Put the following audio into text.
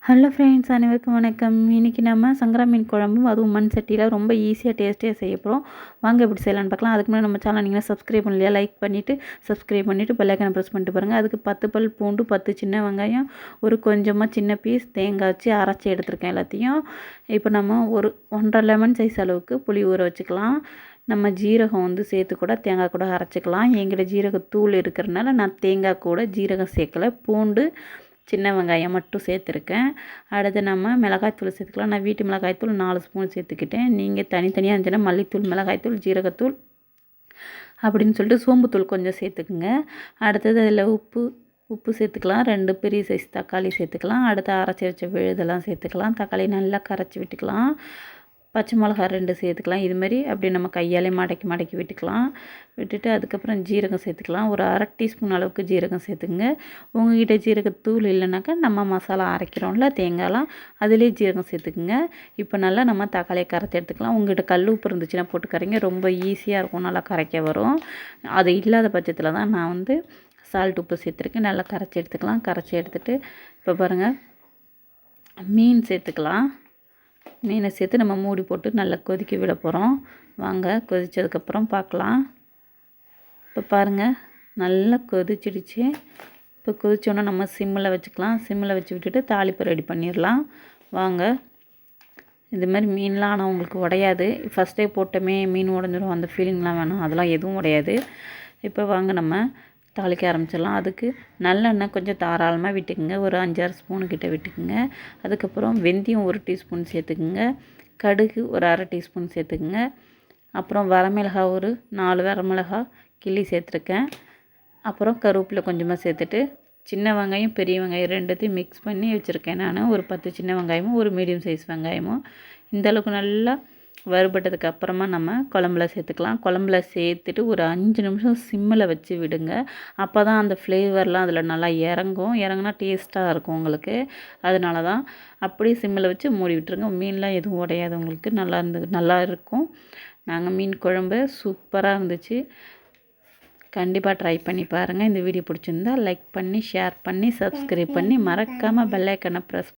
Hello friends, அனைவருக்கும் வணக்கம். இன்றைக்கி நம்ம சங்கரா மீன் குழம்பும் அதுவும் மண் சட்டியில் ரொம்ப ஈஸியாக டேஸ்ட்டியாக செய்ய போகிறோம். வாங்க எப்படி செய்யலான்னு பார்க்கலாம். அதுக்கு முன்னாடி நம்ம சேனல் நீங்கள் சப்ஸ்கிரைப் பண்ணலையா, லைக் பண்ணிவிட்டு சப்ஸ்கிரைப் பண்ணிவிட்டு பெல் ஐக்கானை ப்ரெஸ் பண்ணிட்டு பாருங்கள். அதுக்கு 10 பல் பூண்டு, 10 சின்ன வெங்காயம், ஒரு கொஞ்சமாக சின்ன பீஸ் தேங்காய் வச்சு அரைச்சி எடுத்துருக்கேன் எல்லாத்தையும். இப்போ நம்ம ஒரு 1.5 லெமன் சைஸ் அளவுக்கு புளி ஊற வச்சுக்கலாம். நம்ம ஜீரகம் சேர்த்து கூட தேங்காய் கூட அரைச்சிக்கலாம். என்கிட்ட ஜீரகத்தூள் இருக்கிறனால நான் தேங்காய் கூட ஜீரகம் சேர்க்கலை. பூண்டு, சின்ன வெங்காயம் மட்டும் சேர்த்துருக்கேன். அடுத்து நம்ம மிளகாய்த்தூள் சேர்த்துக்கலாம். நான் வீட்டு மிளகாய்த்தூள் 4 ஸ்பூன் சேர்த்துக்கிட்டேன். நீங்கள் தனித்தனியாக இருந்துச்சுன்னா மல்லித்தூள், மிளகாய்த்தூள், ஜீரகத்தூள் அப்படின்னு சொல்லிட்டு சோம்புத்தூள் கொஞ்சம் சேர்த்துக்குங்க. அடுத்தது அதில் உப்பு சேர்த்துக்கலாம். 2 பெரிய சைஸ் தக்காளி சேர்த்துக்கலாம். அடுத்து அரைச்சி வச்ச விழுதெல்லாம் சேர்த்துக்கலாம். தக்காளி நல்லா கரைச்சி விட்டுக்கலாம். பச்சை மிளகா 2 சேர்த்துக்கலாம். இதுமாரி அப்படி நம்ம கையாலே மடக்கி விட்டுக்கலாம். விட்டுட்டு அதுக்கப்புறம் ஜீரகம் சேர்த்துக்கலாம். ஒரு 1/2 டீஸ்பூன் அளவுக்கு ஜீரகம் சேர்த்துங்க. உங்கள்கிட்ட ஜீரகத்தூள் இல்லைனாக்கா நம்ம மசாலா அரைக்கிறோம்ல தேங்காய்லாம், அதிலே ஜீரகம் சேர்த்துக்குங்க. இப்போ நல்லா நம்ம தக்காளியை கரைச்சி எடுத்துக்கலாம். உங்கள்கிட்ட கல் உப்பு இருந்துச்சுன்னா போட்டு கரைங்க, ரொம்ப ஈஸியாக இருக்கும், நல்லா கரைக்க வரும். அது இல்லாத பட்சத்தில் தான் நான் சால்ட் உப்பு சேர்த்துருக்கேன். நல்லா கரைச்சி எடுத்துக்கலாம். கரைச்சி எடுத்துகிட்டு இப்போ பாருங்கள், மீன் சேர்த்துக்கலாம். மீனை சேர்த்து நம்ம மூடி போட்டு நல்லா கொதிக்க விட போகிறோம். வாங்க கொதித்ததுக்கப்புறம் பார்க்கலாம். இப்போ பாருங்கள், நல்லா கொதிச்சிடுச்சு. இப்போ கொதிச்சோன்னா நம்ம சிம்மில் வச்சுக்கலாம். சிம்மில் வச்சு விட்டுட்டு தாளிப்பு ரெடி பண்ணிடலாம். வாங்க, இதுமாதிரி மீன்லாம் ஆனால் உங்களுக்கு உடையாது. ஃபஸ்ட்டே போட்டோமே மீன் உடஞ்சிரும் அந்த ஃபீலிங்லாம் வேணாம், அதெல்லாம் எதுவும் உடையாது. இப்போ வாங்க நம்ம தாளிக்க ஆரம்பிச்சிடலாம். அதுக்கு நல்லெண்ணெய் கொஞ்சம் தாராளமாக விட்டுக்குங்க. ஒரு 5-6 ஸ்பூனுக்கிட்ட விட்டுக்குங்க. அதுக்கப்புறம் வெந்தயம் 1 டீஸ்பூன் சேர்த்துக்குங்க. கடுகு ஒரு 1/2 டீஸ்பூன் சேர்த்துக்குங்க. அப்புறம் வரமிளகா ஒரு 4 வரமிளகா கிள்ளி சேர்த்துருக்கேன். அப்புறம் கருவேப்பிலை கொஞ்சமாக சேர்த்துட்டு சின்ன வெங்காயம், பெரிய வெங்காயம் 2த்தையும் மிக்ஸ் பண்ணி வச்சுருக்கேன். நான் ஒரு 10 சின்ன வெங்காயமும் ஒரு மீடியம் சைஸ் வெங்காயமும் இந்தளவுக்கு நல்லா வறுபட்டதுக்கு அப்புறமா நம்ம குழம்புல சேர்த்துக்கலாம். குழம்புல சேர்த்துட்டு ஒரு 5 நிமிஷம் சிம்மில் வச்சு விடுங்க. அப்போ தான் அந்த ஃப்ளேவர்லாம் அதில் நல்லா இறங்கும். இறங்குனா டேஸ்ட்டாக இருக்கும் உங்களுக்கு. அதனால தான் அப்படியே சிம்மில் வச்சு மூடி விட்டுருங்க. மீன்லாம் எதுவும் உடையாது, உங்களுக்கு நல்லா இருக்கும். நாங்கள் மீன் குழம்பு சூப்பராக இருந்துச்சு. கண்டிப்பாக ட்ரை பண்ணி பாருங்கள். இந்த வீடியோ பிடிச்சிருந்தா லைக் பண்ணி, ஷேர் பண்ணி, சப்ஸ்கிரைப் பண்ணி, மறக்காமல் பெல் ஐக்கானை ப்ரெஸ்